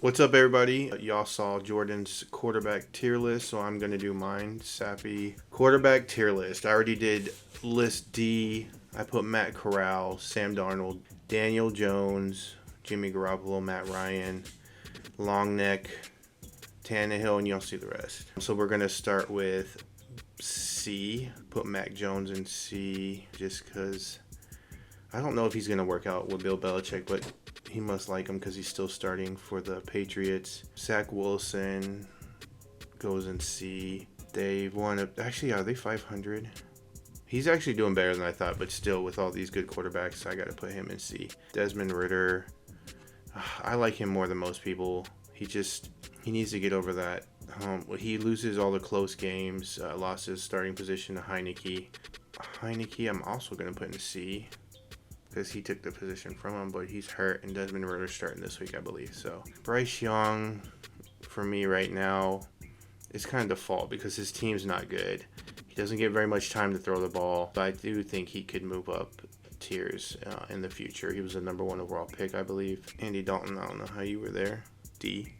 What's up, everybody? Y'all saw Jordan's quarterback tier list, so I'm going to do mine. Sappy quarterback tier list. I already did list D. I put Matt Corral, Sam Darnold, Daniel Jones, Jimmy Garoppolo, Matt Ryan, Long Neck, Tannehill, and you'll see the rest. So we're going to start with C. Put Mac Jones in C just because I don't know if he's going to work out with Bill Belichick, but he must like him because he's still starting for the Patriots. Zach Wilson goes in C. They've won. Actually, are they 500? He's actually doing better than I thought, but still, with all these good quarterbacks, I got to put him in C. Desmond Ridder. I like him more than most people. He needs to get over that. He loses all the close games. Lost his starting position to Heineke. Heineke, I'm also going to put in C, because he took the position from him, but he's hurt, and Desmond Ridder's starting this week, I believe. So Bryce Young, for me right now, is kind of default because his team's not good. He doesn't get very much time to throw the ball, but I do think he could move up tiers in the future. He was the number 1 overall pick, I believe. Andy Dalton, I don't know how you were there. D.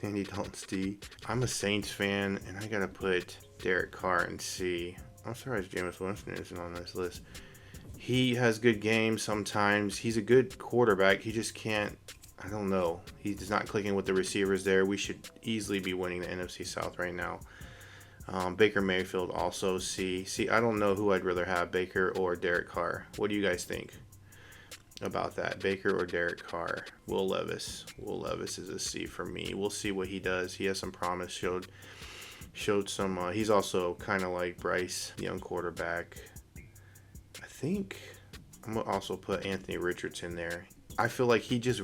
Andy Dalton's D. I'm a Saints fan, and I got to put Derek Carr in C. I'm surprised Jameis Winston isn't on this list. He has good games sometimes. He's a good quarterback. He just can't, I don't know. He's not clicking with the receivers there. We should easily be winning the NFC South right now. Baker Mayfield also C. See, I don't know who I'd rather have, Baker or Derek Carr. What do you guys think about that? Baker or Derek Carr? Will Levis. Will Levis is a C for me. We'll see what he does. He has some promise. Showed some. He's also kind of like Bryce, young quarterback. I think I'm going to also put Anthony Richardson there. I feel like he just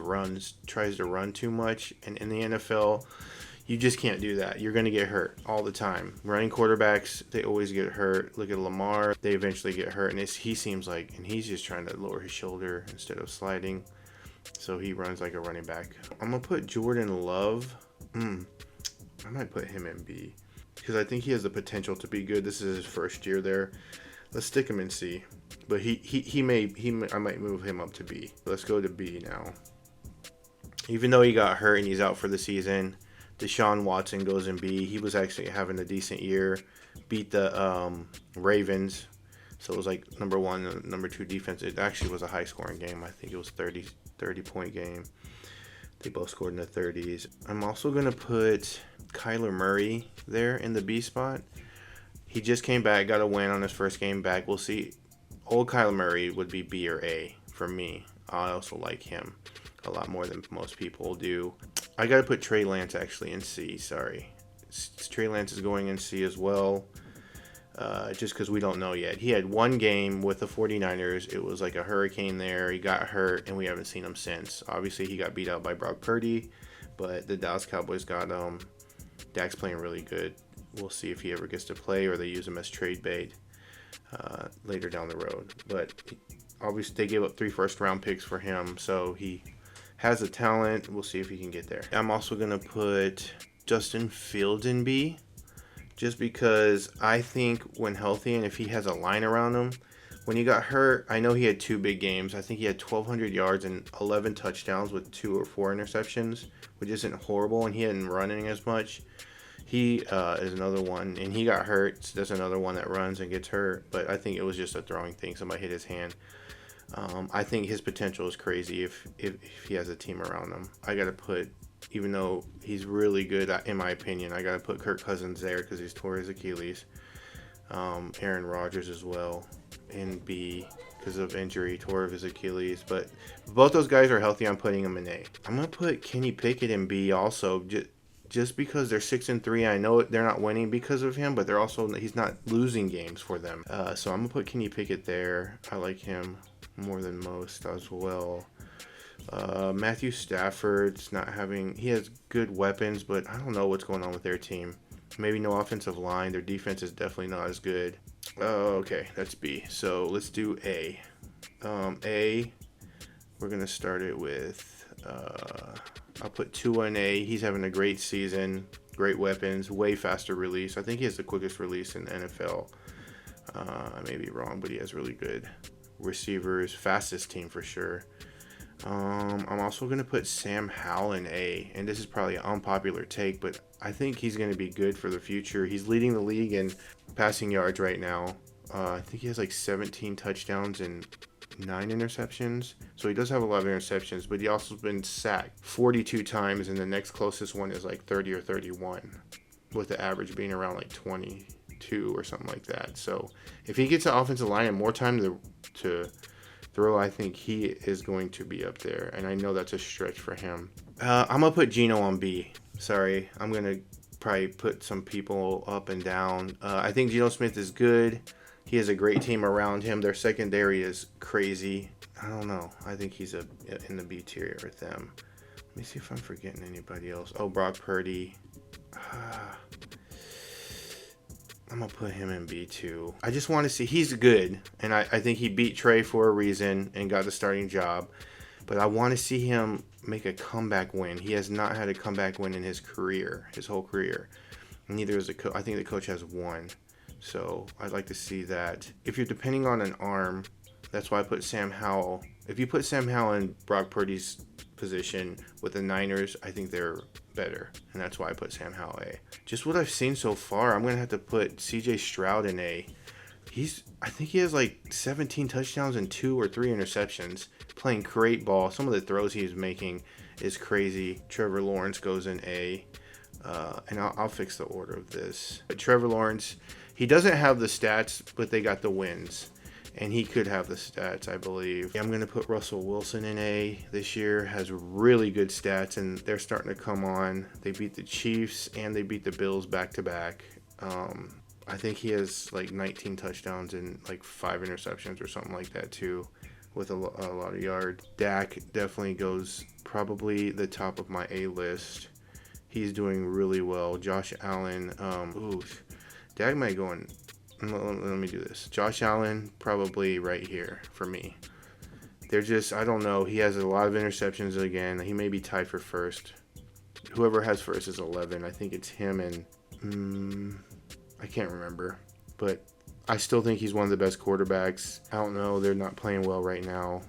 tries to run too much. And in the NFL, you just can't do that. You're going to get hurt all the time. Running quarterbacks, they always get hurt. Look at Lamar. They eventually get hurt. And he seems like, and he's just trying to lower his shoulder instead of sliding. So he runs like a running back. I'm going to put Jordan Love. I might put him in B, because I think he has the potential to be good. This is his first year there. Let's stick him in C. But I might move him up to B. Let's go to B now. Even though he got hurt and he's out for the season, Deshaun Watson goes in B. He was actually having a decent year. Beat the Ravens. So it was like number 1 and number 2 defense. It actually was a high scoring game. I think it was 30 point game. They both scored in the 30s. I'm also going to put Kyler Murray there in the B spot. He just came back, got a win on his first game back. We'll see. Old Kyler Murray would be B or A for me. I also like him a lot more than most people do. I got to put Trey Lance actually in C. Sorry. Trey Lance is going in C as well, just because we don't know yet. He had one game with the 49ers. It was like a hurricane there. He got hurt, and we haven't seen him since. Obviously, he got beat out by Brock Purdy, but the Dallas Cowboys got him. Dak's playing really good. We'll see if he ever gets to play or they use him as trade bait later down the road. But obviously they gave up 3 first-round picks for him, so he has the talent. We'll see if he can get there. I'm also going to put Justin Fields in B, just because I think when healthy and if he has a line around him, when he got hurt, I know he had 2 big games. I think he had 1,200 yards and 11 touchdowns with 2 or 4 interceptions, which isn't horrible, and he hadn't running as much. He is another one, and he got hurt. So there's another one that runs and gets hurt, but I think it was just a throwing thing. Somebody hit his hand. I think his potential is crazy if he has a team around him. I got to put, even though he's really good, in my opinion, I got to put Kirk Cousins there because he's tore his Achilles. Aaron Rodgers as well in B because of injury, tore of his Achilles. But if both those guys are healthy, I'm putting them in A. I'm going to put Kenny Pickett in B also, just because they're 6-3. I know they're not winning because of him, but he's not losing games for them. So I'm gonna put Kenny Pickett there. I like him more than most as well. Matthew Stafford's he has good weapons, but I don't know what's going on with their team. Maybe no offensive line. Their defense is definitely not as good. Okay, that's B. So let's do A. A, we're gonna start it with. I'll put Tua in A. He's having a great season, great weapons, way faster release. I think he has the quickest release in the NFL. I may be wrong, but he has really good receivers, fastest team for sure. I'm also going to put Sam Howell in A, and this is probably an unpopular take, but I think he's going to be good for the future. He's leading the league in passing yards right now. I think he has like 17 touchdowns and 9 interceptions. So he does have a lot of interceptions, but he also been sacked 42 times, and the next closest one is like 30 or 31, with the average being around like 22 or something like that. So if he gets the offensive line and more time to throw, I think he is going to be up there, and I know that's a stretch for him. I'm gonna put Geno on B. Sorry, I'm gonna probably put some people up and down. I think Geno Smith is good. He has a great team around him. Their secondary is crazy. I don't know. I think he's in the B tier with them. Let me see if I'm forgetting anybody else. Oh, Brock Purdy. I'm going to put him in B2. I just want to see. He's good, and I think he beat Trey for a reason and got the starting job. But I want to see him make a comeback win. He has not had a comeback win in his career, his whole career. Neither is the coach. I think the coach has one. So I'd like to see that. If you're depending on an arm, that's why I put Sam Howell. If you put Sam Howell in Brock Purdy's position with the Niners, I think they're better. And that's why I put Sam Howell A. Just what I've seen so far, I'm going to have to put CJ Stroud in A. I think he has like 17 touchdowns and 2 or 3 interceptions. Playing great ball. Some of the throws he's making is crazy. Trevor Lawrence goes in A. And I'll fix the order of this. But Trevor Lawrence, he doesn't have the stats, but they got the wins. And he could have the stats, I believe. I'm going to put Russell Wilson in A this year. Has really good stats, and they're starting to come on. They beat the Chiefs, and they beat the Bills back-to-back. I think he has like 19 touchdowns and like 5 interceptions or something like that, too, with a lot of yards. Dak definitely goes probably the top of my A list. He's doing really well. Josh Allen, Dak might go in. Let me do this. Josh Allen, probably right here for me. They're just, I don't know. He has a lot of interceptions again. He may be tied for first. Whoever has first is 11. I think it's him and, I can't remember. But I still think he's one of the best quarterbacks. I don't know. They're not playing well right now.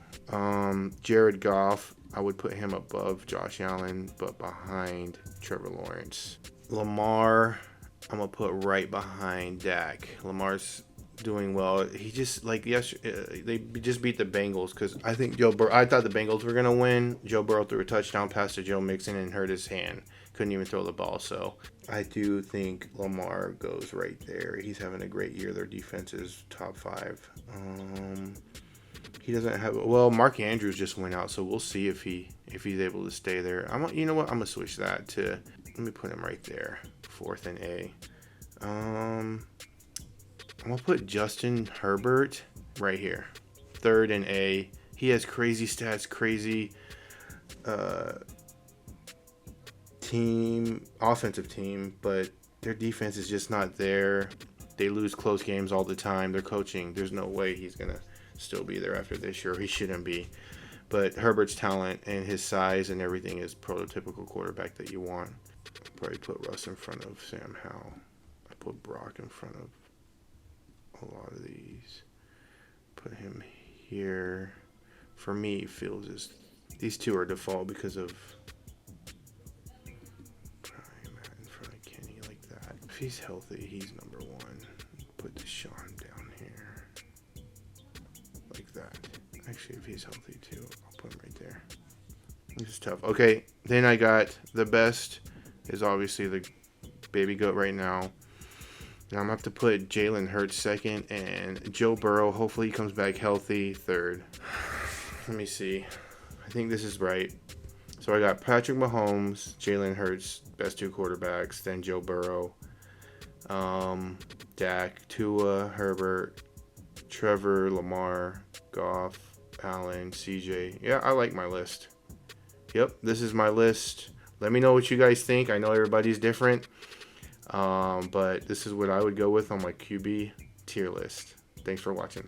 Jared Goff, I would put him above Josh Allen, but behind Trevor Lawrence. Lamar, I'm going to put right behind Dak. Lamar's doing well. He just, like, they just beat the Bengals because I think I thought the Bengals were going to win. Joe Burrow threw a touchdown pass to Joe Mixon and hurt his hand. Couldn't even throw the ball. So I do think Lamar goes right there. He's having a great year. Their defense is top 5. He doesn't have, Mark Andrews just went out, so we'll see if he's able to stay there. You know what? I'm going to switch that to, let me put him right there. 4th in A. I'm going to put Justin Herbert right here. 3rd in A. He has crazy stats, crazy offensive team, but their defense is just not there. They lose close games all the time. Their coaching, there's no way he's going to still be there after this year. He shouldn't be. But Herbert's talent and his size and everything is prototypical quarterback that you want. I'll probably put Russ in front of Sam Howell. I put Brock in front of a lot of these. Put him here. For me, Fields is, these two are default because of Prime in front of Kenny like that. If he's healthy, he's number 1. Put Deshaun down here like that. Actually, if he's healthy too, I'll put him right there. This is tough. Okay, then I got the best is obviously the baby goat right now. Now I'm going to have to put Jalen Hurts 2nd and Joe Burrow. Hopefully he comes back healthy 3rd. Let me see. I think this is right. So I got Patrick Mahomes, Jalen Hurts, best 2 quarterbacks, then Joe Burrow, Dak, Tua, Herbert, Trevor, Lamar, Goff, Allen, CJ. Yeah, I like my list. Yep, this is my list. Let me know what you guys think. I know everybody's different, but this is what I would go with on my QB tier list. Thanks for watching.